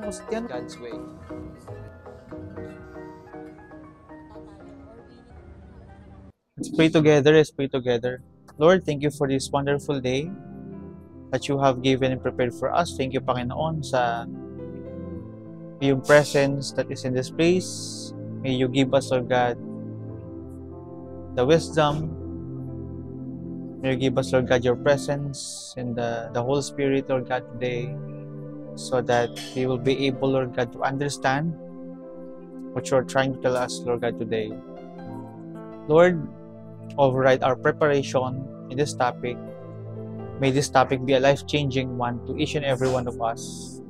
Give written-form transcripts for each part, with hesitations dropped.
Christian God's way. Let's pray together. Let's pray together. Lord, thank you for this wonderful day that you have given and prepared for us. Thank you, Panginoon, sa iyong presence that is in this place. May you give us, Lord God, the wisdom. May you give us, Lord God, your presence and the Holy Spirit, Lord God, today, so that we will be able, Lord God, to understand what you are trying to tell us, Lord God, today. Lord, override our preparation in this topic. May this topic be a life-changing one to each and every one of us.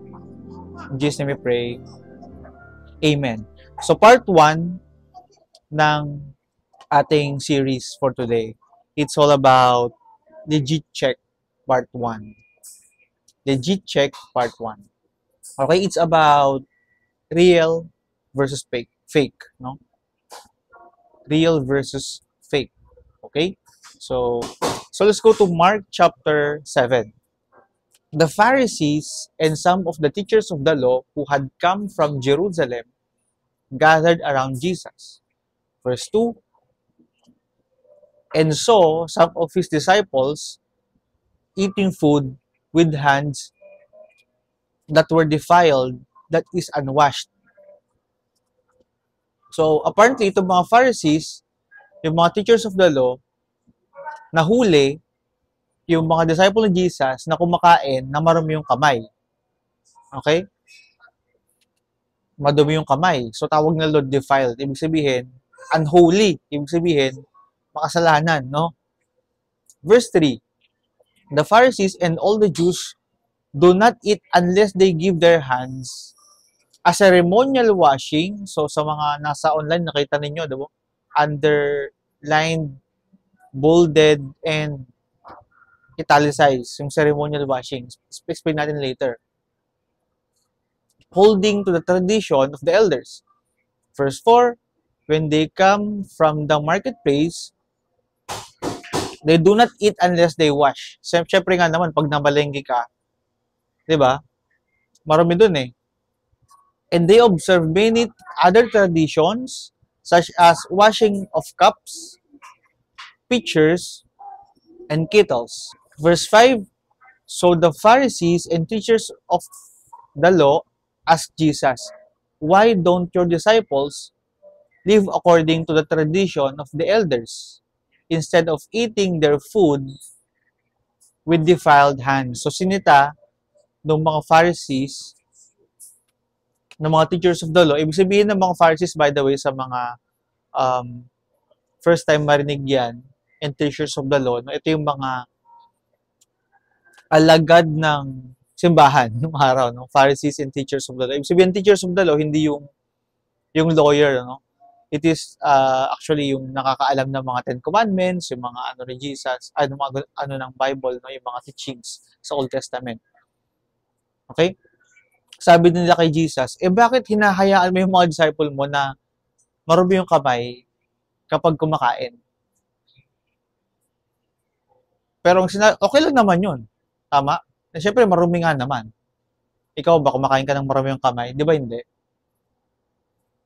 In Jesus' name we pray. Amen. So part 1 ng ating series for today. It's all about legit check part 1. Legit check part 1. Okay, it's about real versus fake, no? Real versus fake. Okay? So let's go to Mark chapter 7. The Pharisees and some of the teachers of the law who had come from Jerusalem gathered around Jesus. Verse 2, and saw some of his disciples eating food with hands that were defiled, that is unwashed. So apparently, itong mga Pharisees, yung mga teachers of the law, nahuli yung mga disciple ni Jesus na kumakain na marumi yung kamay. Okay? Madumi yung kamay. So tawag na Lord defiled. Ibig sabihin, unholy. Ibig sabihin, makasalanan, no? Verse 3, the Pharisees and all the Jews do not eat unless they give their hands a ceremonial washing. So sa mga nasa online, nakita ninyo, diba? Underlined, bolded, and italicized, yung ceremonial washing. Explain natin later. Holding to the tradition of the elders. Verse 4, when they come from the marketplace, they do not eat unless they wash. Siyempre nga naman, pag nabalengke ka, di ba? Marami dun eh. And they observe many other traditions, such as washing of cups, pitchers, and kettles. Verse 5, so the Pharisees and teachers of the law asked Jesus, why don't your disciples live according to the tradition of the elders, instead of eating their food with defiled hands? So sinita ng mga Pharisees, ng mga teachers of the law, ibig sabihin ng mga Pharisees, by the way, sa mga first time marinig yan, and teachers of the law, no, ito yung mga alagad ng simbahan nung araw, no? Pharisees and teachers of the law. Ibig sabihin, teachers of the law, hindi yung lawyer, no? It is actually yung nakakaalam ng mga Ten Commandments, yung mga ano ni Jesus, mga ano ng Bible, no? Yung mga teachings sa Old Testament. Okay? Sabi nila kay Jesus, bakit hinahayaan mo yung mga disciple mo na marumi yung kamay kapag kumakain? Pero okay lang naman yun. Tama? Siyempre, marumi nga naman. Ikaw ba, kumakain ka ng marumi yung kamay? Di ba hindi?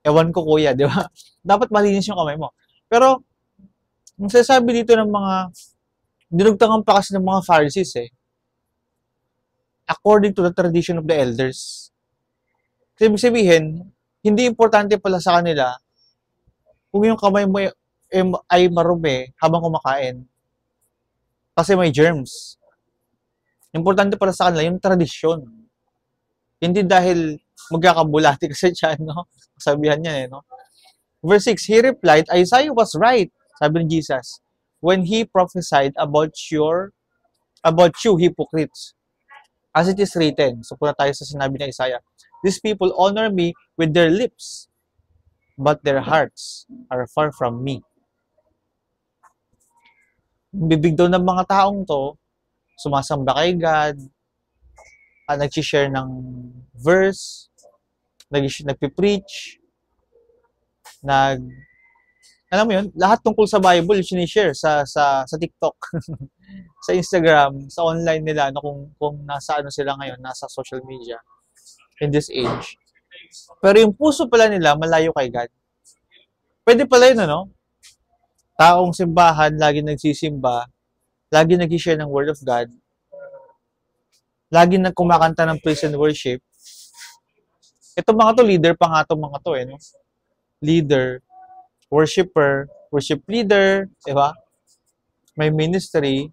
Ewan ko, kuya, di ba? Dapat malinis yung kamay mo. Pero, ang sinasabi dito ng mga, dinugtangan pa kasi ng mga Pharisees according to the tradition of the elders. Kasi ibig sabihin, hindi importante pala sa kanila kung yung kamay mo ay marumi habang kumakain. Kasi may germs. Importante pala sa kanila yung tradisyon. Hindi dahil magkakabulati kasi dyan, no? Sabihan niya no? Verse 6, he replied, Isaiah was right, sabi ni Jesus, when he prophesied about you hypocrites. As it is written, so punta tayo sa sinabi ni Isaiah, these people honor me with their lips, but their hearts are far from me. Bibig daw ng mga taong to, sumasamba kay God, nag-share ng verse, nagpipreach, alam mo yun, lahat tungkol sa Bible, sinishare sa TikTok, sa Instagram, sa online nila, kung nasa ano sila ngayon, nasa social media. in this age. Pero yung puso pala nila, malayo kay God. Pwede pala yun, ano? Taong simbahan, lagi nagsisimba, lagi nag-share ng Word of God, lagi kumakanta ng praise and worship. Itong mga to, leader pa nga itong mga to, no? Leader, worshipper, worship leader, di ba? May ministry,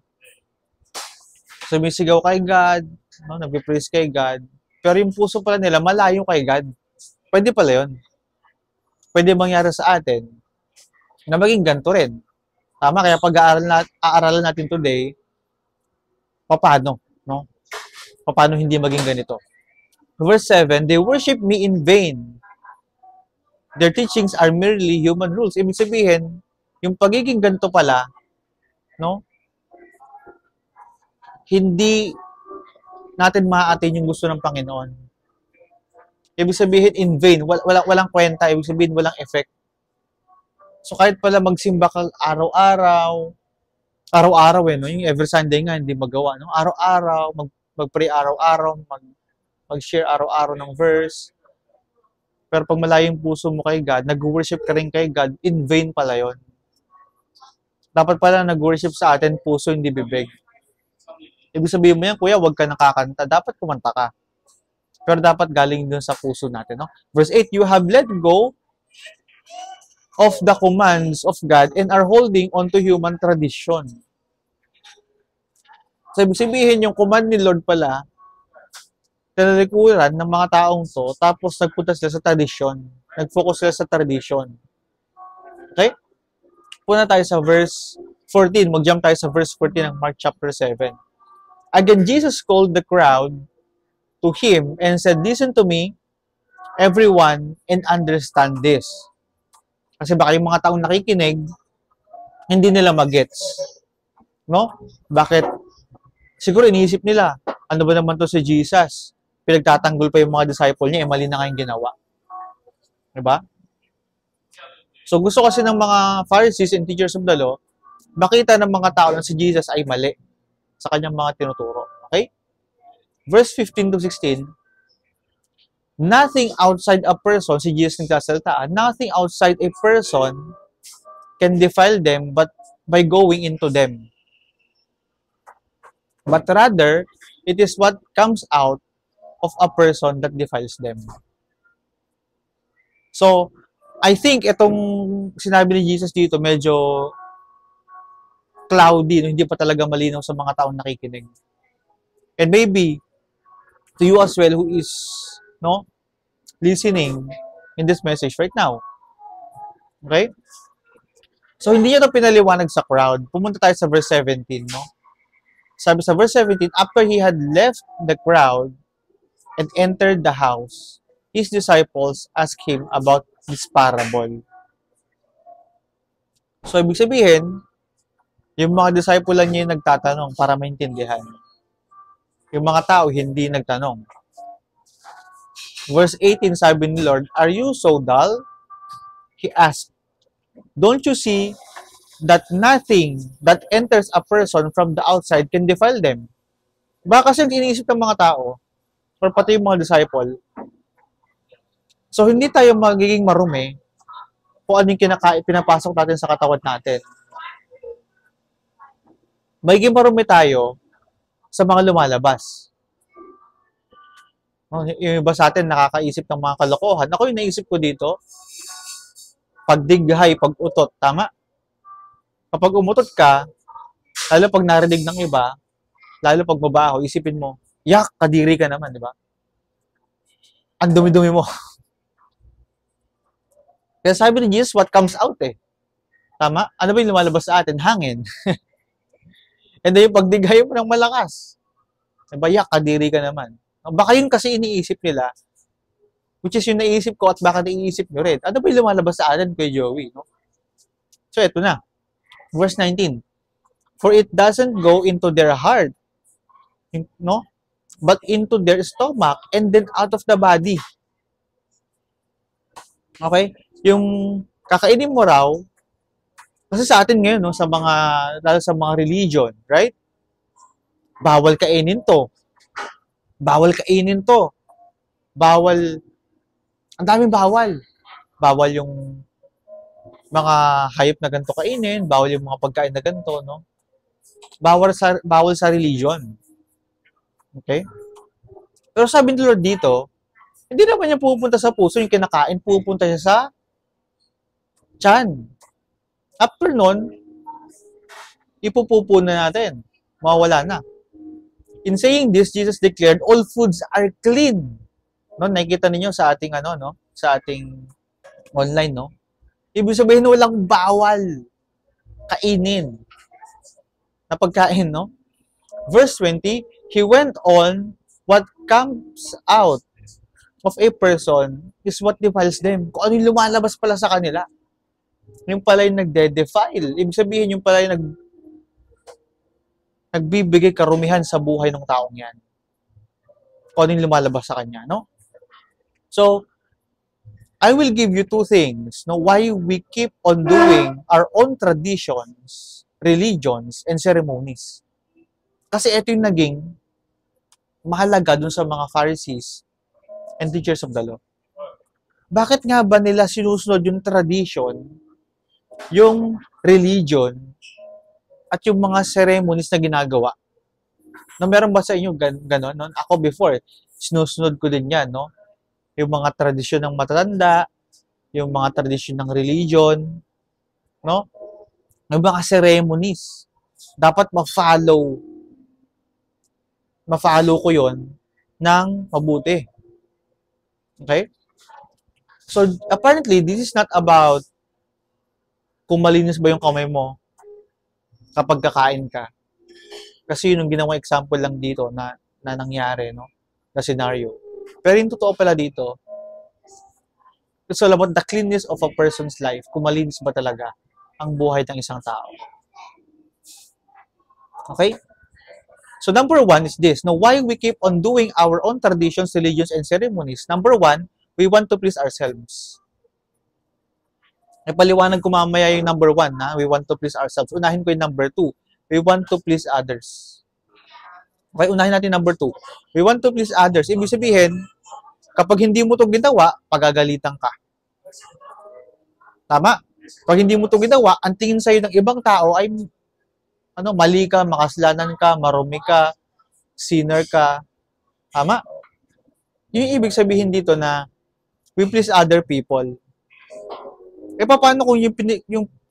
sumisigaw kay God, no? Nag-praise kay God. Pero yung puso pala nila, malayo kay God. Pwede pala yun. Pwede mangyari sa atin na maging ganito rin. Tama, kaya pag-aaralan natin today, paano, no? Paano hindi maging ganito? Verse 7, they worship me in vain. Their teachings are merely human rules. Ibig sabihin, yung pagiging ganito pala, no? Hindi natin maaatin yung gusto ng Panginoon. Ibig sabihin, in vain. Walang kwenta. Ibig sabihin, walang effect. So, kahit pala magsimba ka araw-araw, no? Yung every Sunday nga, hindi magawa, no? Araw-araw, mag-pray araw-araw, mag-share araw-araw ng verse. Pero pag malayo yung puso mo kay God, nag-worship ka rin kay God, in vain pala yon. Dapat pala nag-worship sa atin, puso, hindi bibig. Ibig sabihin mo yan, kuya, huwag ka nakakanta. Dapat kumanta ka. Pero dapat galing dun sa puso natin, no? Verse 8, you have let go of the commands of God and are holding on to human tradition. So, ibig sabihin, yung command ni Lord pala, tinalikuran ng mga taong to, tapos nagpunta sila sa tradition. Nag-focus sila sa tradition. Okay? Puna tayo sa verse 14. Mag-jump tayo sa verse 14 ng Mark chapter 7. Again, Jesus called the crowd to him and said, listen to me, everyone, and understand this. Kasi baka yung mga taong nakikinig, hindi nila magets. No? Bakit? Siguro iniisip nila, ano ba naman to si Jesus? Pinagtatanggol pa yung mga disciple niya, mali na nga yung ginawa. Diba? So gusto kasi ng mga Pharisees and teachers of the law, makita ng mga tao na si Jesus ay mali sa kanyang mga tinuturo. Okay? Verse 15 to 16, nothing outside a person, si Jesus nagsasalita, nothing outside a person can defile them but by going into them. But rather, it is what comes out of a person that defiles them. So, I think itong sinabi ni Jesus dito medyo cloudy, no? Hindi pa talaga malinaw sa mga taong nakikinig. And maybe to you as well who is listening in this message right now. Okay? So, hindi niya ito pinaliwanag sa crowd. Pumunta tayo sa verse 17, no? Sabi sa verse 17, after he had left the crowd and entered the house, his disciples asked him about this parable. So, ibig sabihin, yung mga disciple lang niya yung nagtatanong para maintindihan. Yung mga tao, hindi nagtanong. Verse 18, sabi ni Lord, are you so dull? He asked, don't you see that nothing that enters a person from the outside can defile them? Baka kasi iniisip ng mga tao, or pati yung mga disciple, so hindi tayo magiging marumi kung ano yung pinapasok natin sa katawan natin. Magiging marumi tayo sa mga lumalabas. Yung iba sa atin nakakaisip ng mga kalokohan. Ako yung naisip ko dito, pagdighay, pag-utot, tama? Kapag umutot ka, lalo pag narinig ng iba, lalo pag mabaho, isipin mo, yak, kadiri ka naman, di ba? Ang dumi-dumi mo. Kaya sabi ni Jesus, what comes out eh. Tama? Ano ba yung lumalabas sa atin? Hangin. And then yung pagdighay mo ng malakas. Diba, yak, kadiri ka naman. Baka yun kasi iniisip nila, which is yung naisip ko at baka naiisip nyo rin. Ano ba yung lumalabas sa atin kay Joey? No? So, eto na. Verse 19. For it doesn't go into their heart, no? But into their stomach and then out of the body. Okay? Yung kakainin mo raw, kasi sa atin ngayon, no, lalo sa mga religion, right? Bawal kainin to. Bawal kainin to. Bawal, ang daming bawal. Bawal yung mga hayop na ganito kainin, bawal yung mga pagkain na ganito, no? Bawal sa religion. Okay? Pero sabi ni Lord dito, hindi naman niya pupunta sa puso yung kinakain, pupunta siya sa tiyan. After nun, ipupupo na natin. Mawawala na. In saying this, Jesus declared, all foods are clean. No, nakikita niyo sa ating sa ating online, no? Ibig sabihin walang bawal kainin na pagkain, no? Verse 20, he went on, what comes out of a person is what defiles them. Kung ano yung lumalabas pala sa kanila. Yung pala yung nagde-defile. Ibig sabihin yung pala yung nagbibigay karumihan sa buhay ng taong yan. Kung ano yung lumalabas sa kanya, no? So, I will give you two things, no, why we keep on doing our own traditions, religions, and ceremonies. Kasi ito yung naging mahalaga dun sa mga Pharisees and teachers of the law. Bakit nga ba nila sinusunod yung tradition, yung religion, at yung mga ceremonies na ginagawa? No, meron ba sa inyo ganon? No? Ako before, sinusunod ko din yan, no? Yung mga tradisyon ng matatanda, yung mga tradisyon ng religion, no? Yung mga ceremonies. Dapat ma-follow ko yon ng mabuti. Okay? So, apparently, this is not about kung malinis ba yung kamay mo kapag kakain ka. Kasi yun yung ginawang example lang dito na nangyari, no? Na scenario. Pero yung totoo pala dito, it's all about the cleanness of a person's life. Kung malinis ba talaga ang buhay ng isang tao. Okay? So, number one is this. Now, why we keep on doing our own traditions, religions, and ceremonies? Number one, we want to please ourselves. Ipaliwanag ko mamaya yung number one, na we want to please ourselves. Unahin ko yung number two. We want to please others. Okay, unahin natin number two. We want to please others. Ibig sabihin, kapag hindi mo ito ginawa, pagagalitan ka. Tama? Pag hindi mo ito ginawa, ang tingin sa'yo ng ibang tao ay mali ka, makasalanan ka, marumi ka, sinner ka. Tama? Yung ibig sabihin dito na we please other people. E paano kung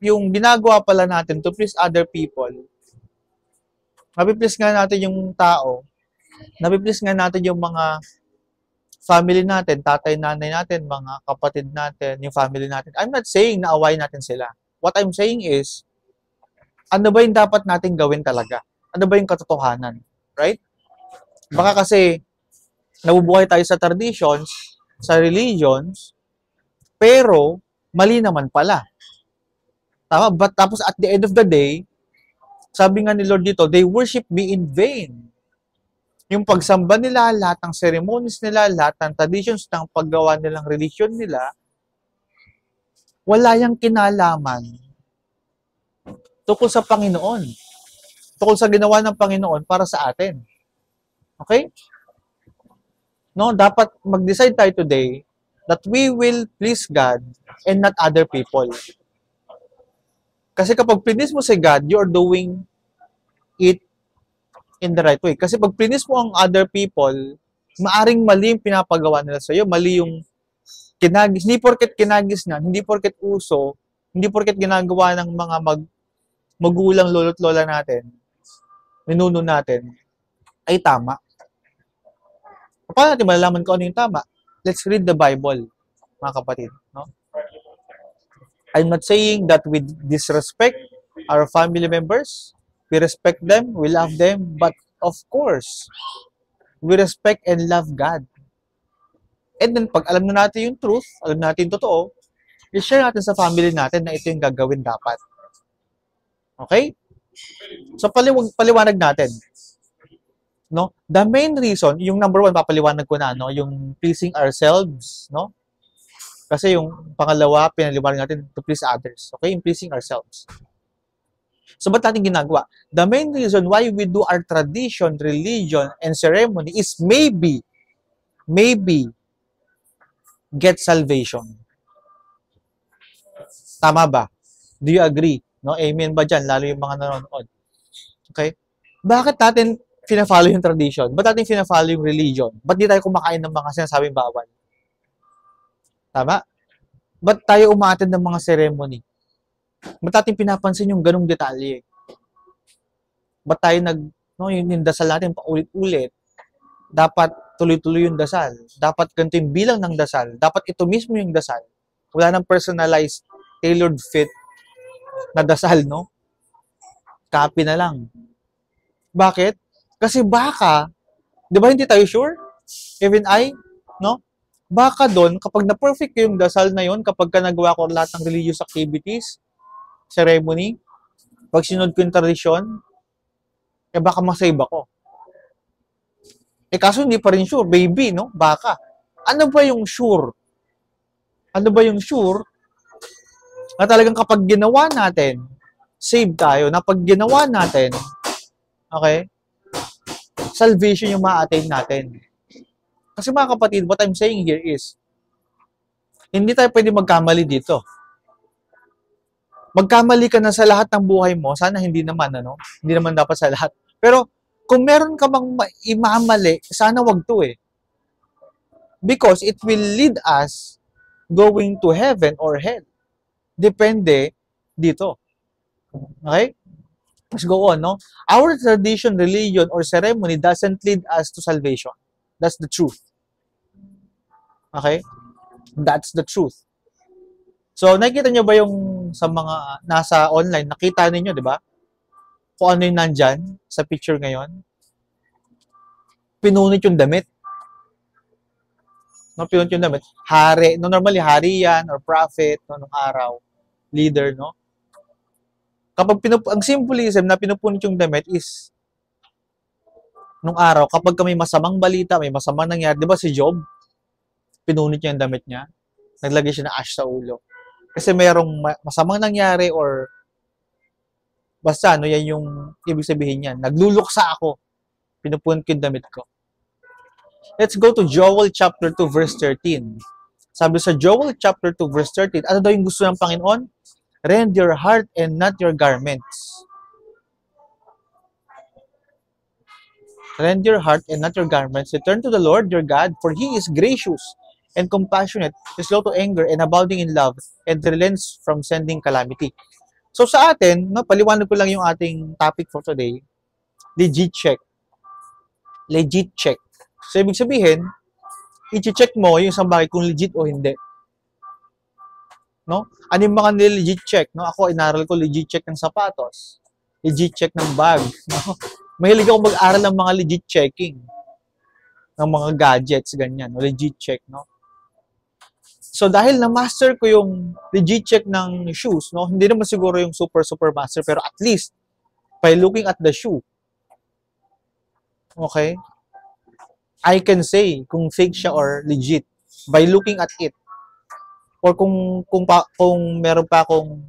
yung ginagawa pala natin to please other people, napiplease nga natin yung tao, napiplease nga natin yung mga family natin, tatay, nanay natin, mga kapatid natin, yung family natin. I'm not saying na awayin natin sila. What I'm saying is, ano ba yung dapat natin gawin talaga? Ano ba yung katotohanan? Right? Baka kasi, nabubuhay tayo sa traditions, sa religions, pero, mali naman pala. Tama? But tapos at the end of the day, sabi nga ni Lord dito, they worship me in vain. Yung pagsamba nila, lahat ng ceremonies nila, lahat ng traditions ng paggawa nilang religion nila, wala yang kinalaman tungkol sa Panginoon. Tungkol sa ginawa ng Panginoon para sa atin. Okay? No, dapat mag-decide tayo today that we will please God and not other people. Kasi kapag please mo si God, you are doing it in the right way. Kasi pag please mo ang other people, maaring mali yung pinapagawa nila sa iyo, mali yung kinagis, hindi porket kinagis na, hindi porket uso, hindi porket ginagawa ng mga magulang lolo't lola natin, ninuno natin, ay tama. Paano natin malalaman kung ano yung tama? Let's read the Bible, mga kapatid. No? I'm not saying that we disrespect our family members. We respect them, we love them, but of course, we respect and love God. And then, pag alam na natin yung truth, alam natin yung totoo, i-share natin sa family natin na ito yung gagawin dapat. Okay? So, paliwanag natin. No? The main reason, yung number one, papaliwanag ko na, no? Yung pleasing ourselves, no? Kasi yung pangalawa, pinaliwanag natin to please others. Okay? Yung pleasing ourselves. So, ba't natin ginagawa? The main reason why we do our tradition, religion, and ceremony is maybe, get salvation. Tama ba? Do you agree? No? Amen ba dyan? Lalo yung mga nanonood. Okay? Bakit natin fina-follow yung tradition? Ba't natin fina-follow yung religion? Ba't di tayo kumakain ng mga sinasabing bawal? Tama? Ba't tayo umaattend ng mga ceremony? Ba't natin pinapansin yung ganong detalye? Ba't tayo yung dasal natin paulit-ulit? Dapat tuloy-tuloy yung dasal. Dapat ganito yung bilang ng dasal. Dapat ito mismo yung dasal. Wala nang personalized, tailored fit na dasal, no? Copy na lang. Bakit? Kasi baka, di ba hindi tayo sure? Even I, no? Baka doon, kapag na-perfect yung dasal na yon, kapag ka nagawa ko lahat ng religious activities, ceremony, pag sinunod ko yung tradisyon, baka masave ako. Kaso hindi pa rin sure, baby, no? Baka. Ano ba yung sure? Ano ba yung sure na talagang kapag ginawa natin, save tayo, na pag ginawa natin, okay, salvation yung ma-attain natin. Kasi mga kapatid, what I'm saying here is, hindi tayo pwede magkamali dito. Magkamali ka na sa lahat ng buhay mo, sana hindi naman, Hindi naman dapat sa lahat. Pero, kung meron ka bang imamali, sana wag to eh. Because it will lead us going to heaven or hell. Depende dito. Okay? Let's go on, no? Our tradition, religion, or ceremony doesn't lead us to salvation. That's the truth. Okay? That's the truth. So, nakikita nyo ba yung sa mga nasa online, nakita ninyo, di ba? Kung ano yung nandyan sa picture ngayon. Pinunit yung damit. No, pinunit yung damit. Hari. No, normally, hari yan or prophet no, nung araw. Leader, no? Kapag ang symbolism na pinupunit yung damit is nung araw, kapag may masamang balita, may masamang nangyari, di ba si Job? Pinunit niya yung damit niya. Naglagay siya ng ash sa ulo. Kasi mayroong masamang nangyari or basta, yan yung ibig sabihin niyan. Nagluluksa ako. Pinupunit ko yung damit ko. Let's go to Joel chapter 2 verse 13. Sabi sa Joel chapter 2 verse 13, ano daw yung gusto ng Panginoon? Rend your heart and not your garments. Rend your heart and not your garments. Return to the Lord your God, for He is gracious and compassionate, slow to anger, and abounding in love, and relents from sending calamity. So sa atin, paliwanag ko lang yung ating topic for today, legit check. Legit check. So ibig sabihin, i-check mo yung isang bagay kung legit o hindi. No? Ano yung mga legit check? No? Ako, inaral ko legit check ng sapatos. Legit check ng bag. No? Mahilig ako mag-aral ng mga legit checking. Ng mga gadgets, ganyan. Legit check, no? So, dahil na-master ko yung legit check ng shoes, no? Hindi naman siguro yung super master, pero at least, by looking at the shoe, okay, I can say kung fake siya or legit by looking at it. Or kung meron pa akong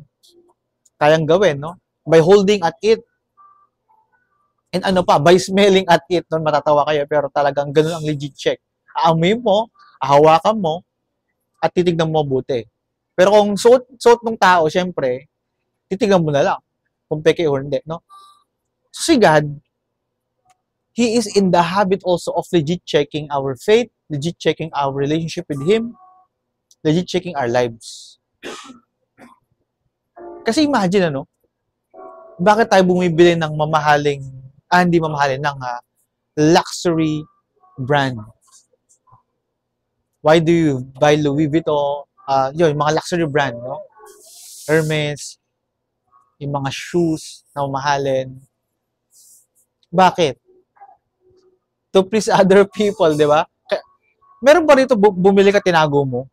kayang gawin, no? By holding at it. And ano pa, by smelling at it, no? Matatawa kayo, pero talagang ganun ang legit check. Aamoy mo, hawakan mo, at titignan mo buti. Pero kung suot ng tao, syempre, titignan mo na lang kung peke or hindi, no? So si God, He is in the habit also of legit checking our faith, legit checking our relationship with Him, legit checking our lives. Kasi imagine, bakit tayo bumibili ng hindi mamahalin, ng luxury brand? Why do you buy Louis Vuitton? Yung mga luxury brand, no? Hermes, yung mga shoes na mamahalin. Bakit? To please other people, di ba? Meron ba rito bumili ka, tinago mo?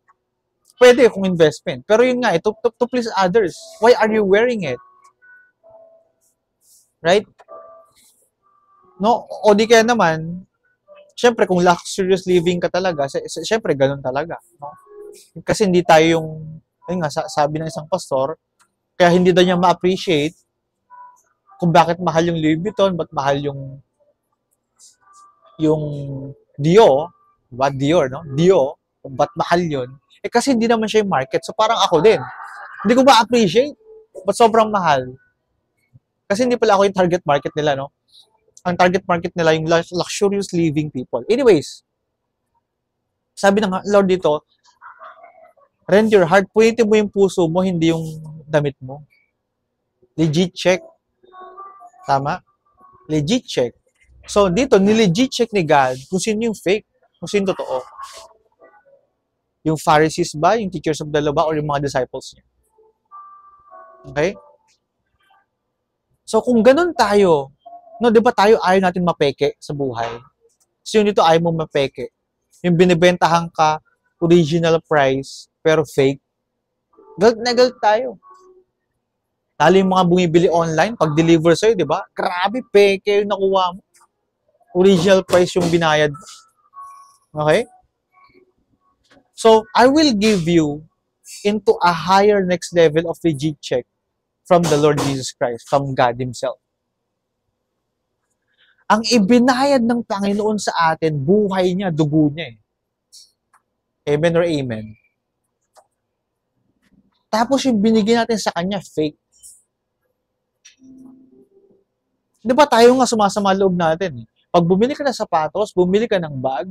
Pwede kung investment. Pero yun nga, to please others. Why are you wearing it? Right? No? O di kaya naman, syempre, kung luxurious living ka talaga, syempre, ganun talaga. No? Kasi hindi tayo yun nga, sabi ng isang pastor, kaya hindi daw niya ma-appreciate kung bakit mahal yung Louis Vuitton, ba't mahal yung Dior, diba? Dior, no? Dior. ba't mahal yun? Eh kasi hindi naman siya yung market. So parang ako din. Hindi ko ma-appreciate. Ba't sobrang mahal? Kasi hindi pala ako yung target market nila, no? Ang target market nila yung luxurious living people. Anyways, sabi ng Lord dito, rend your heart, punitin mo yung puso mo, hindi yung damit mo. Legit check. Tama? Legit check. So, dito, nilegit check ni God kung sino yung fake, kung sino totoo. Yung Pharisees ba, yung teachers of the law ba, or yung mga disciples niya. Okay? So, kung ganun tayo, no, di ba tayo ayaw natin mapeke sa buhay? So, yung dito ayaw mo mapeke. Yung binibentahan ka, original price, pero fake. Galit na galit tayo. Lalo yung mga bumibili online, pag-deliver sa'yo, di ba? Grabe, peke yung nakuha mo. Original price yung binayad. Okay? So, I will give you into a higher next level of legit check from the Lord Jesus Christ, from God Himself. Ang ibinayad ng Panginoon sa atin, buhay niya, dugo niya. Amen or amen? Tapos yung binigyan natin sa Kanya, fake. Di ba tayo nga sumasama loob natin? Pag bumili ka ng sapatos, bumili ka ng bag,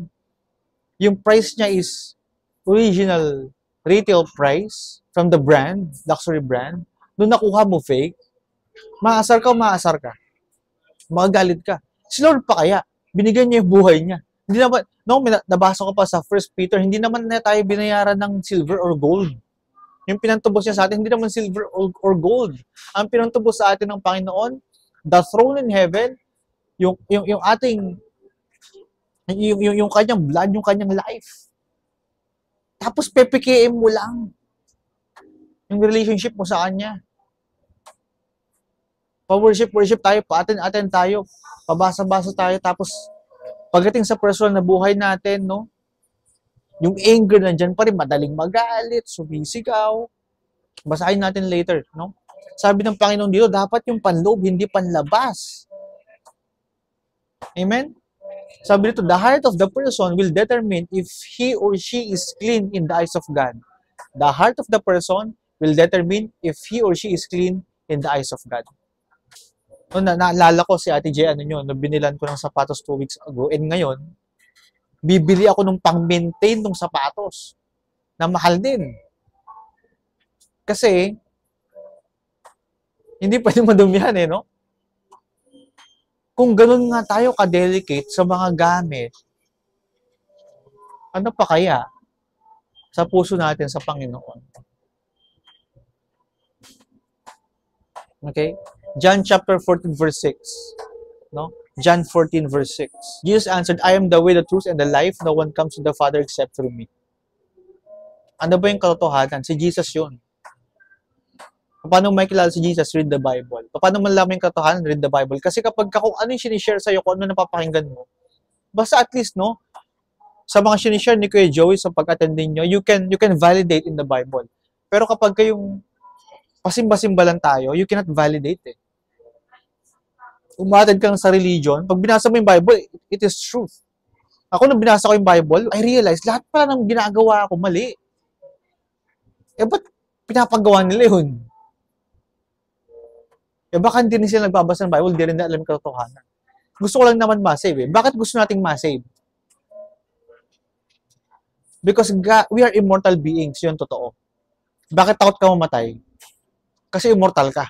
yung price niya is original retail price from the brand, luxury brand. Nung nakuha mo fake, maasar ka. Magagalit ka. Si Lord pa kaya, binigyan niya yung buhay niya. Hindi naman, no, nabasa ko pa sa 1 Peter, hindi naman na tayo binayaran ng silver or gold. Yung pinantubos niya sa atin, hindi naman silver or gold. Ang pinantubos sa atin ng Panginoon, the throne in heaven, yung ating yung kanyang blood, yung kanyang life. Tapos pepekein mo lang yung relationship mo sa kanya. Pa-worship tayo, pa-attend tayo, pabasa-basa tayo, tapos pagdating sa personal na buhay natin, no, yung anger nandyan pa rin, madaling magalit, sumisigaw. Basahin natin later, no? Sabi ng Panginoon dito, dapat yung panloob, hindi panlabas. Amen? Sabi dito, the heart of the person will determine if he or she is clean in the eyes of God. The heart of the person will determine if he or she is clean in the eyes of God. No, naalala ko si Ate J, binilan ko ng sapatos 2 weeks ago, and ngayon, bibili ako ng pang-maintain ng sapatos na mahal din. Kasi, hindi pwede madumihan no? Kung ganun nga tayo ka-delicate sa mga gamit, ano pa kaya sa puso natin sa Panginoon? Okay? John chapter 14 verse 6. No? John 14 verse 6. Jesus answered, I am the way, the truth, and the life. No one comes to the Father except through me. Ano ba yung katotohanan? Si Jesus yun. Paano may kilala si Jesus? Read the Bible. Paano malaman yung katotohanan? Read the Bible. Kasi kapag kung ano yung sinishare sa'yo, kung ano napapakinggan mo, basta at least, no, sa mga sinishare ni Kuya Joey sa pag-attend ninyo, you can validate in the Bible. Pero kapag kayong pasimba-simba lang tayo, you cannot validate it. Umatid kang sa religion, pag binasa mo yung Bible, it is truth. Ako nung binasa ko yung Bible, I realized, lahat pala ng ginagawa ko mali. Eh, ba't pinapagawa nila yun? Eh, baka hindi rin sila nagbabasa ng Bible, hindi rin na alam yung katotohanan. Gusto ko lang naman ma-save Bakit gusto nating ma-save? Because God, we are immortal beings, yun totoo. Bakit takot ka mamatay? Kasi immortal ka.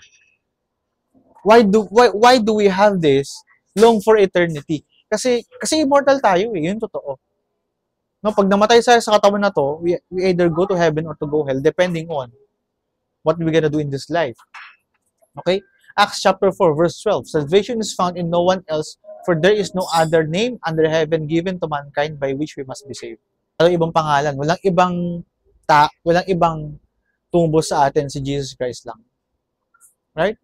Why do we have this long for eternity? Kasi immortal tayo yun totoo. No, pag namatay sa katawan na to, we either go to heaven or to go hell, depending on what we're gonna do in this life. Okay? Acts chapter 4, verse 12. Salvation is found in no one else, for there is no other name under heaven given to mankind by which we must be saved. Walang ibang pangalan, walang ibang tumubo sa atin si Jesus Christ lang. Right?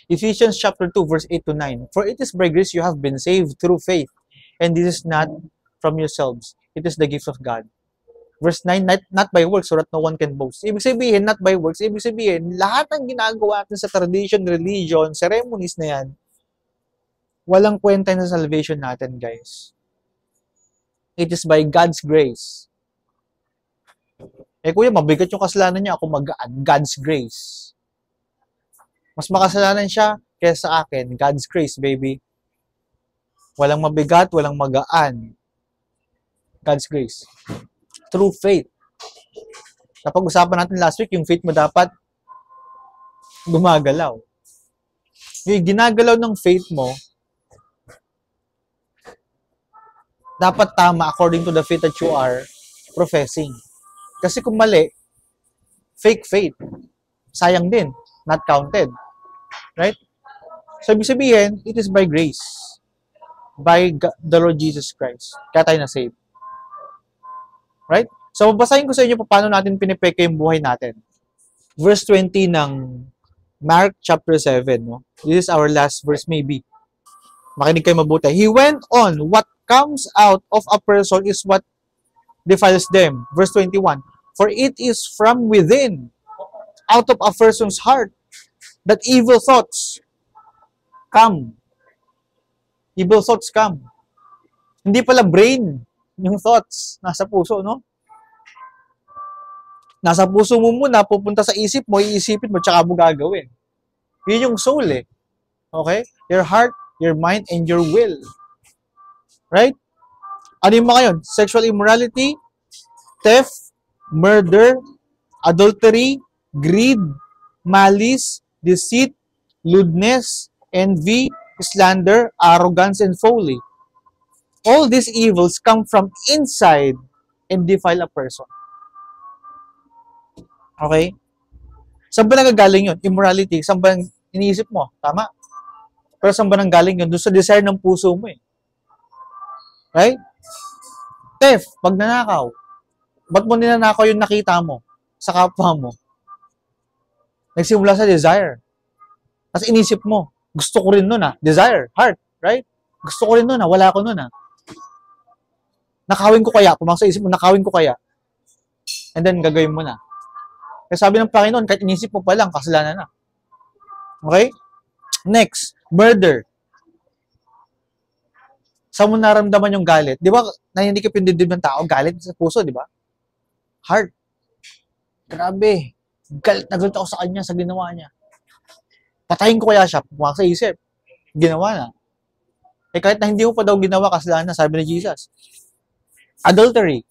Ephesians chapter 2, verse 8 to 9. For it is by grace you have been saved through faith, and this is not from yourselves. It is the gift of God. Verse 9, not by works, so that no one can boast. Ibig sabihin, not by works. Ibig sabihin, lahat ng ginagawa natin sa tradition, religion, ceremonies na yan, walang kwenta sa salvation natin, guys. It is by God's grace. Eh kuya, mabigat yung kasalanan niya, ako magaan. God's grace. Mas makasalanan siya kaysa sa akin. God's grace, baby. Walang mabigat, walang magaan. God's grace. Through faith. Napag-usapan natin last week, yung faith mo dapat gumagalaw. Yung ginagalaw ng faith mo, dapat tama according to the faith that you are professing. Kasi kung mali, fake faith. Sayang din. Not counted. Right? So, ibig sabihin, it is by grace. By the Lord Jesus Christ. Kaya tayo na-save. Right? So, babasahin ko sa inyo paano natin pinipeke yung buhay natin. Verse 20 ng Mark chapter 7. No? This is our last verse maybe. Makinig kayo mabuti. He went on, what comes out of a person is what defiles them. Verse 21. For it is from within, out of a person's heart, that evil thoughts come. Evil thoughts come. Hindi pala brain yung thoughts. Nasa puso, no? Nasa puso mo muna, pupunta sa isip mo, iisipin mo, tsaka mo gagawin. Yun yung soul eh. Okay? Your heart, your mind, and your will. Right? Ano yung mga yun? Sexual immorality, theft, murder, adultery, greed, malice, deceit, lewdness, envy, slander, arrogance, and folly. All these evils come from inside and defile a person. Okay? Saan ba nagagaling yun? Immorality. Saan ba iniisip mo? Tama? Pero saan ba nanggaling yun? Doon sa desire ng puso mo eh. Right? Theft, pagnanakaw. Ba't mo ninanakaw yung nakita mo sa kapwa mo? Nagsimula sa desire. Tapos inisip mo, gusto ko rin nun ah. Desire, heart, right? Gusto ko rin nun ah. Wala ko nun ah. Nakawin ko kaya? Pumasok sa isip mo, nakawin ko kaya? And then, gagawin mo na. Kaya sabi ng Panginoon, kahit inisip mo pa lang, kasalanan na. Okay? Next, murder. Saan mo naramdaman yung galit? Di ba, naninikip yung dibdib ng tao, galit sa puso, di ba? Heart. Grabe. Galit na galit ako sa kanya, sa ginawa niya. Patayin ko kaya siya, pumasok sa isip. Ginawa na. Eh kahit na hindi mo pa daw ginawa, kasalanan na, sabi ni Jesus. Adultery.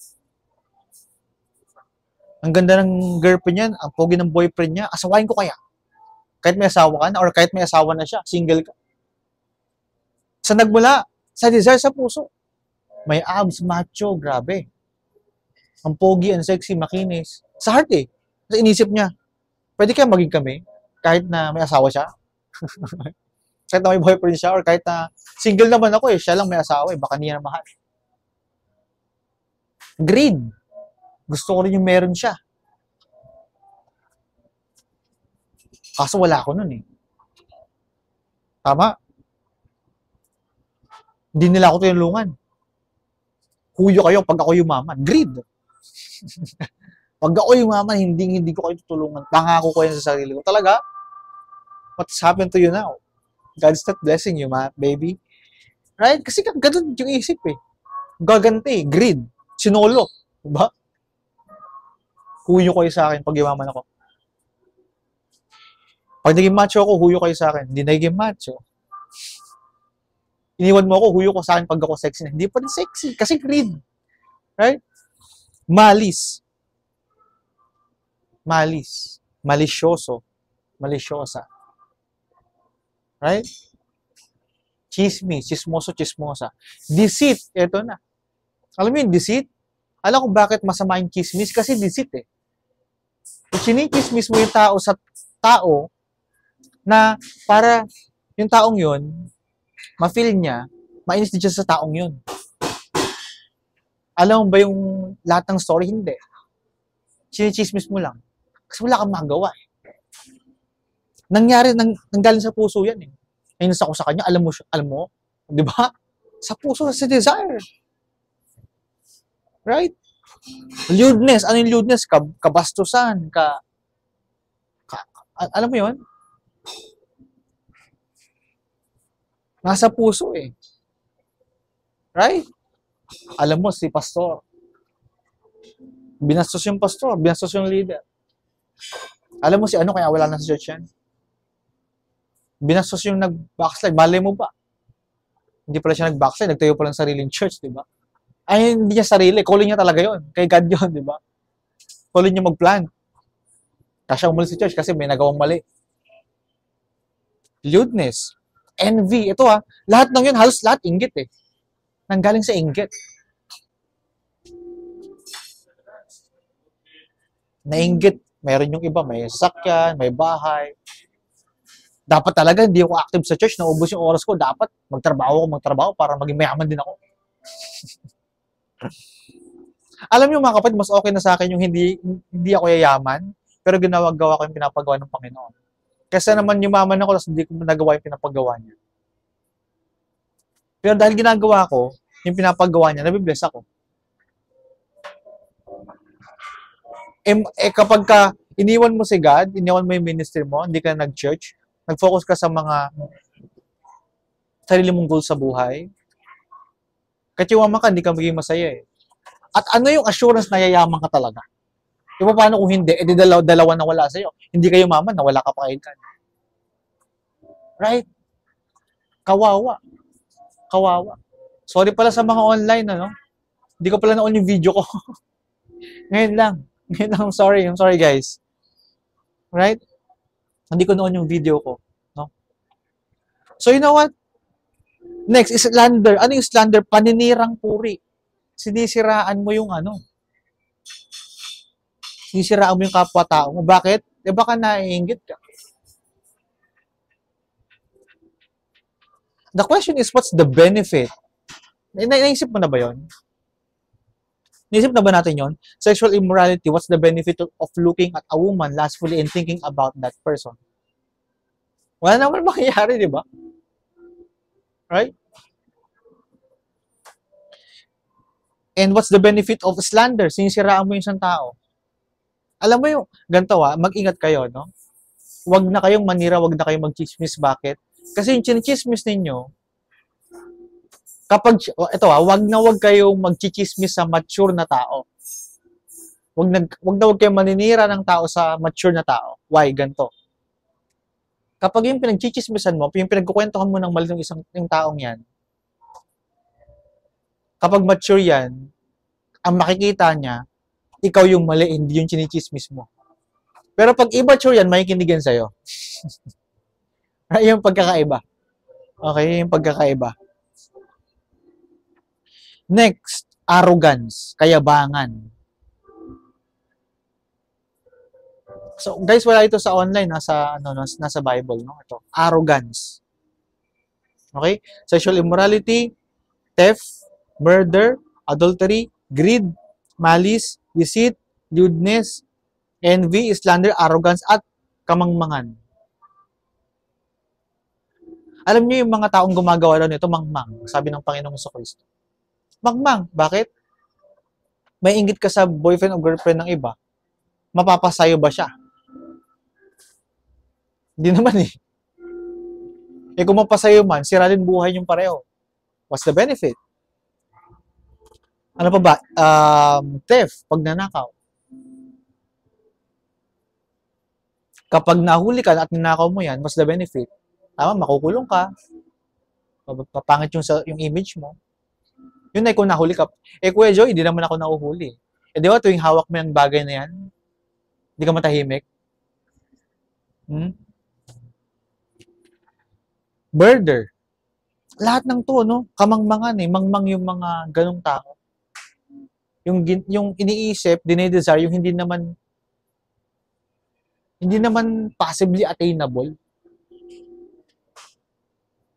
Ang ganda ng girlfriend niya, ang pogi ng boyfriend niya, asawain ko kaya? Kahit may asawa ka na, or kahit may asawa na siya, single ka. Sa nagmula, sa desire sa puso. May abs, macho, grabe. Ang pogi, ang sexy, makinis. Sa heart eh. Sa inisip niya, pwede kaya maging kami, kahit na may asawa siya? Kahit na may boyfriend siya, or kahit na single naman ako eh, siya lang may asawa eh, baka niya na mahal. Greed. Gusto ko rin yung meron siya. Kaso wala ako nun eh. Tama? Hindi nila ako tinulungan. Huyo kayo pag ako yumaman. Greed. Pag ako yumaman, hindi ko kayo tutulungan. Pangako ko yan sa sarili ko. Talaga? What's happened to you now? God's not blessing you, baby. Right? Kasi ganun yung isip eh. Gaganti. Greed. Sinolo. Diba? Huyo kayo sa akin pag yumaman ako. Pag naging macho ako, huyo kayo sa akin. Hindi naging macho. Iniwan mo ako, huyo ko sa akin pag ako sexy. Hindi pa rin sexy. Kasi greed. Right? Malice. Malice. Malisyoso. Malisyosa. Right? Chismis. Chismoso, chismosa. Deceit. Ito na. Alam mo yung deceit? Alam ko bakit masama yung chismis? Kasi deceit eh. Chinichismis mo yung tao sa tao na para yung taong yun, ma-feel niya, mainis din siya sa taong yun. Alam mo ba yung lahat ng story? Hindi. Chinichismis mo lang. Kasi wala kang magawa eh. Nangyari, nanggaling sa puso yan eh. Nainis ako sa kanya, alam mo, di ba? Sa puso, sa desire. Right? Lewdness. Ano yung lewdness? Kabastusan. Alam mo yun? Nasa puso eh. Right? Alam mo, si pastor, binastos yung pastor, binastos yung leader. Alam mo si ano, kaya wala na sa church yan? Binastos yung nag-backslide. Malay mo ba? Hindi pala siya nag-backslide, nagtayo pa lang sariling church, di ba? Ay, hindi niya sarili. Calling niya talaga yon. Kay God yun, di ba? Calling niya mag-plan. Kasi siya umalis sa church kasi may nagawang mali. Lewdness. Envy. Ito lahat ng yun, halos lahat inggit eh. Nanggaling sa inggit. Nainggit. Meron yung iba, may sakyan, may bahay. Dapat talaga, hindi ako active sa church, naubos yung oras ko. Dapat magtrabaho para maging mayaman din ako. Alam niyo mga kapatid, mas okay na sa akin yung hindi ako yayaman, pero gawa ko yung pinapagawa ng Panginoon. Kasi naman yumaman ako, tapos hindi ko nagawa yung pinapagawa niya. Pero dahil ginagawa ko, yung pinapagawa niya, nabibless ako. Kapag iniwan mo si God, iniwan mo yung ministry mo, hindi ka nag-church, nag-focus ka sa mga sarili mong goals sa buhay, kahit yumaman ka, hindi ka magiging masaya eh. At ano yung assurance na yayaman ka talaga? Diba paano kung hindi? Di dalawa na wala sa'yo. Hindi kayo maman na wala ka pa kayo. Right? Kawawa. Sorry pala sa mga online, ano? Hindi ko pala naon yung video ko. Ngayon lang, I'm sorry guys. Right? Hindi ko noon yung video ko. No? So you know what? Next is slander. Ano yung slander? Paninirang puri. Sinisiraan mo yung sinisiraan mo yung kapwa-tao mo. Bakit? Baka naiinggit ka. The question is, what's the benefit? Naisip mo na ba yun? Naisip na ba natin yon? Sexual immorality, what's the benefit of looking at a woman lustfully and thinking about that person? Wala naman mangyayari, di ba? Right? And what's the benefit of slander? Sinisiraan mo yung isang tao. Alam mo yung, ganito mag-ingat kayo, no? Huwag na kayong manira, huwag na kayong mag-chismis. Bakit? Kasi yung chinichismis ninyo, wag na wag kayong mag-chismis sa mature na tao. Wag na wag kayong maninira ng tao sa mature na tao. Why? Ganito. Kapag yung pinag-chichismisan mo, yung pinagkukwentuhan mo ng mali ng yung taong yan, kapag mature yan, ang makikita niya, ikaw yung mali, hindi yung chinichismis mo. Pero pag immature yan, makikinigan sa'yo. Yung pagkakaiba. Okay, yung pagkakaiba. Next, arrogance, kayabangan. So, guys, wala ito sa online, nasa Bible, no? Ito, arrogance. Okay? Sexual immorality, theft, murder, adultery, greed, malice, deceit, lewdness, envy, slander, arrogance, at kamangmangan. Alam niyo yung mga taong gumagawa daw nito, mangmang, sabi ng Panginoong Jesucristo. Mangmang, bakit? May inggit ka sa boyfriend o girlfriend ng iba, mapapasayo ba siya? Hindi naman eh. Kung mapasayo man, sira din buhay yung pareho. What's the benefit? Ano pa ba? Theft, pagnanakaw. Kapag nahuli ka at ninakaw mo yan, what's the benefit? Tama, makukulong ka. Papangit yung image mo. Yun ay kung nahuli ka. Kuya Joy, hindi naman ako nahuhuli. Di ba tuwing hawak mo yung bagay na yan, hindi ka matahimik? Murder. Lahat ng to, no? Kamangmangan eh. Mangmang yung mga ganong tao. Yung iniisip, dinedesire, yung hindi naman possibly attainable.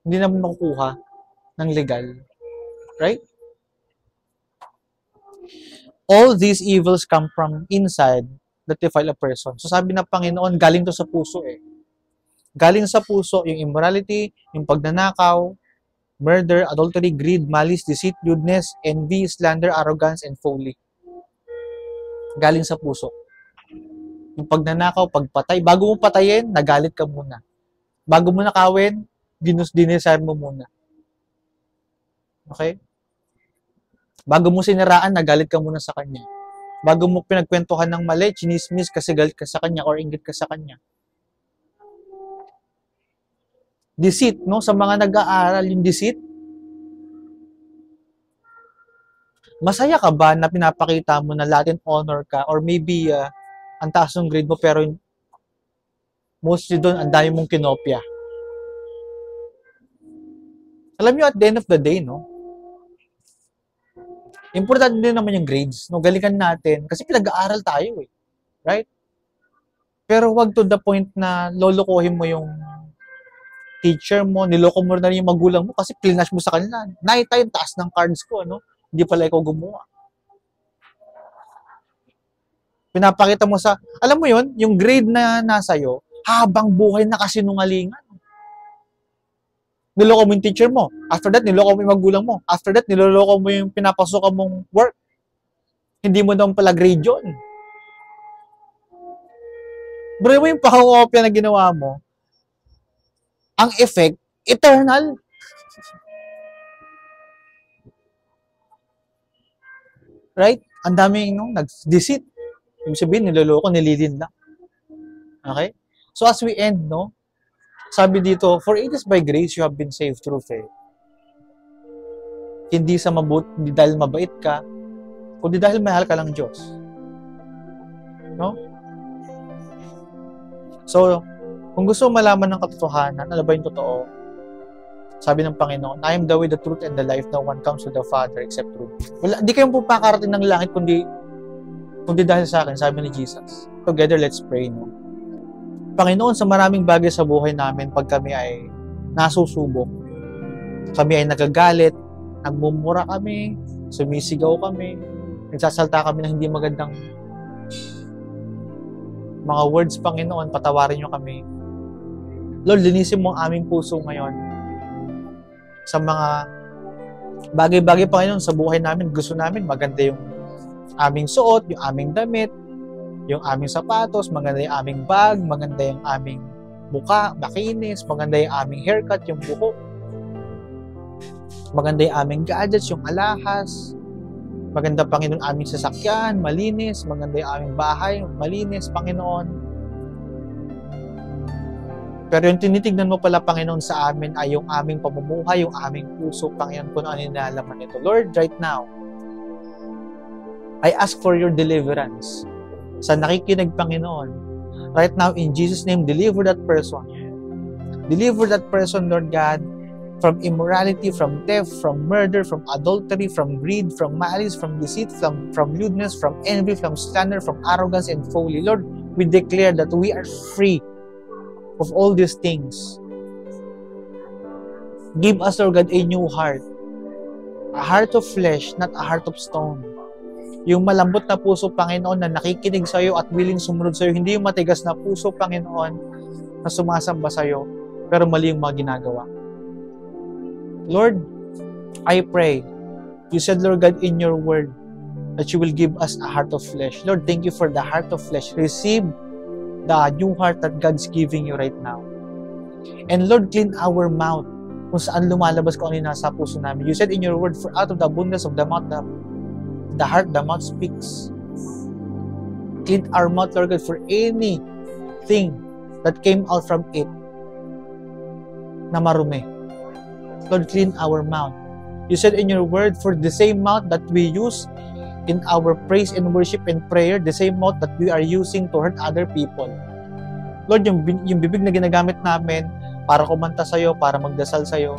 Hindi naman makukuha ng legal. Right? All these evils come from inside that defile a person. So sabi ng Panginoon, galing to sa puso eh. Galing sa puso yung immorality, yung pagnanakaw, murder, adultery, greed, malice, deceit, lewdness, envy, slander, arrogance, and folly. Galing sa puso. Yung pagnanakaw, pagpatay, bago mo patayin, nagalit ka muna. Bago mo nakawin, dinesire mo muna. Okay? Bago mo siniraan, nagalit ka muna sa kanya. Bago mo pinagkwentuhan ng mali, chinismis kasi galit ka sa kanya or inggit ka sa kanya. Deceit, no? Sa mga nag-aaral, yung deceit. Masaya ka ba na pinapakita mo na Latin honor ka or maybe ang taas ng grade mo pero mostly doon ang dami mong kinopya? Alam nyo, at the end of the day, no? Importante din naman yung grades, no? Galingan natin kasi pinag-aaral tayo, eh. Right? Pero wag to the point na lolokohin mo yung teacher mo, niloko mo na rin yung magulang mo kasi plinash mo sa kanila. Nakita yung taas ng cards ko, ano? Hindi pala ikaw gumawa. Pinapakita mo sa, alam mo yun, yung grade na nasa'yo, habang buhay na kasinungalingan. Niloko mo yung teacher mo. After that, niloko mo yung magulang mo. After that, niloloko mo yung pinapasokan mong work. Hindi mo naman pala grade yun. Bro, mo yung pakakopya na ginawa mo, ang effect, eternal. Right? Ang daming nag-deceit. Ibig sabihin, niloloko, nililin lang. Okay? So as we end, no? Sabi dito, for it is by grace you have been saved through faith. Hindi sa hindi dahil mabait ka, kundi dahil mahal ka lang Diyos. No? So, kung gusto mo malaman ng katotohanan, ano ba yung totoo? Sabi ng Panginoon, I am the way, the truth, and the life. No one comes to the Father except through me. Wala, di kayong pupakarating ng langit kundi dahil sa akin, sabi ni Jesus. Together, let's pray, no? Panginoon, sa maraming bagay sa buhay namin, pag kami ay nasusubok, kami ay nagagalit, nagmumura kami, sumisigaw kami, nagsasalta kami ng hindi magandang mga words, Panginoon, patawarin niyo kami. Lord, linisin mo ang aming puso ngayon sa mga bagay-bagay, Panginoon, sa buhay namin. Gusto namin maganda yung aming suot, yung aming damit, yung aming sapatos, maganda yung aming bag, maganda yung aming mukha, makinis, maganda yung aming haircut, yung buhok, maganda yung aming gadgets, yung alahas, maganda, Panginoon, aming sasakyan, malinis, maganda yung aming bahay, malinis, Panginoon. Pero yung tinitignan mo pala, Panginoon, sa amin ay yung aming pamumuhay, yung aming puso, Panginoon, kung ano yung nalaman nito. Lord, right now, I ask for your deliverance sa nakikinig, Panginoon. Right now, in Jesus' name, deliver that person. Deliver that person, Lord God, from immorality, from theft, from murder, from adultery, from greed, from malice, from deceit, from lewdness, from envy, from slander, from arrogance and folly. Lord, we declare that we are free of all these things. Give us, Lord God, a new heart. A heart of flesh, not a heart of stone. Yung malambot na puso, Panginoon, na nakikinig sa iyo at willing sumunod sa iyo. Hindi yung matigas na puso, Panginoon, na sumasamba sa iyo, pero mali yung mga ginagawa. Lord, I pray, you said, Lord God, in your word, that you will give us a heart of flesh. Lord, thank you for the heart of flesh. Receive the new heart that God's giving you right now. And Lord, clean our mouth kung saan lumalabas kung ano yung nasa puso namin. You said in your word, for out of the abundance of the mouth, the heart, the mouth speaks. Clean our mouth, Lord God, for anything that came out from it na marumi. Lord, clean our mouth. You said in your word, for the same mouth that we use in our praise and worship and prayer, the same mouth that we are using to hurt other people. Lord, yung bibig na ginagamit namin para kumanta sa'yo, para magdasal sa'yo,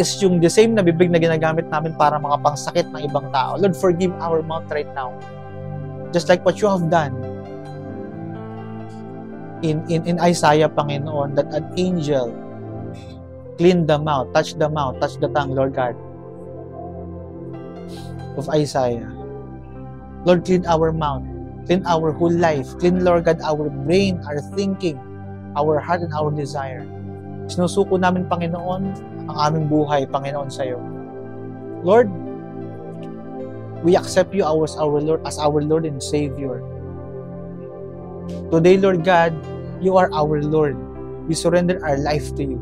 is yung the same na bibig na ginagamit namin para makapangsakit ng ibang tao. Lord, forgive our mouth right now. Just like what you have done in Isaiah, Panginoon, that an angel clean the mouth, touch the tongue, Lord God, of Isaiah. Lord, clean our mouth, clean our whole life, clean, Lord God, our brain, our thinking, our heart, and our desire. Sinusuko namin, Panginoon, ang aming buhay, Panginoon, sa iyo. Lord, we accept you as our Lord and Savior. Today, Lord God, you are our Lord. We surrender our life to you.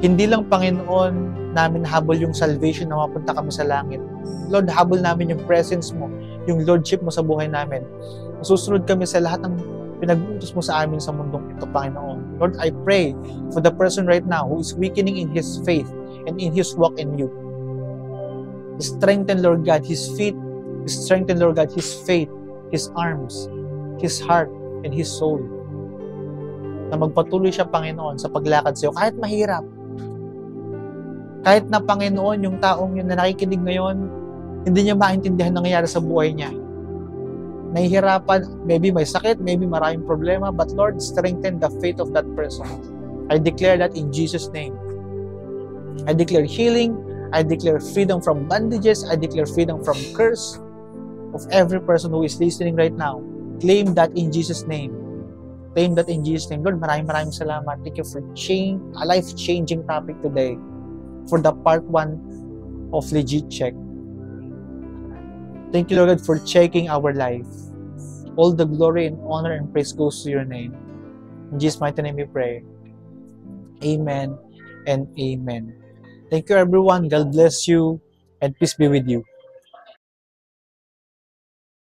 Hindi lang, Panginoon, namin habol yung salvation na mapunta kami sa langit. Lord, habol namin yung presence mo, yung lordship mo sa buhay namin. Masusunod kami sa lahat ng pinag-utos mo sa amin sa mundong ito, Panginoon. Lord, I pray for the person right now who is weakening in his faith and in his walk in you. Strengthen, Lord God, his feet. Strengthen, Lord God, his faith, his arms, his heart, and his soul. Na magpatuloy siya, Panginoon, sa paglakad sa iyo kahit mahirap. Kahit na, Panginoon, yung taong yun na nakikinig ngayon, hindi niya maintindihan nangyayari sa buhay niya. Nahihirapan, maybe may sakit, maybe maraming problema, but Lord, strengthen the faith of that person. I declare that in Jesus' name. I declare healing, I declare freedom from bandages, I declare freedom from curse of every person who is listening right now. Claim that in Jesus' name. Claim that in Jesus' name. Lord, maraming salamat. Thank you for a life-changing topic today for the part 1 of Legit Check. Thank you, Lord God, for checking our life. All the glory and honor and praise goes to your name. In Jesus' mighty name we pray. Amen and amen. Thank you, everyone. God bless you and peace be with you.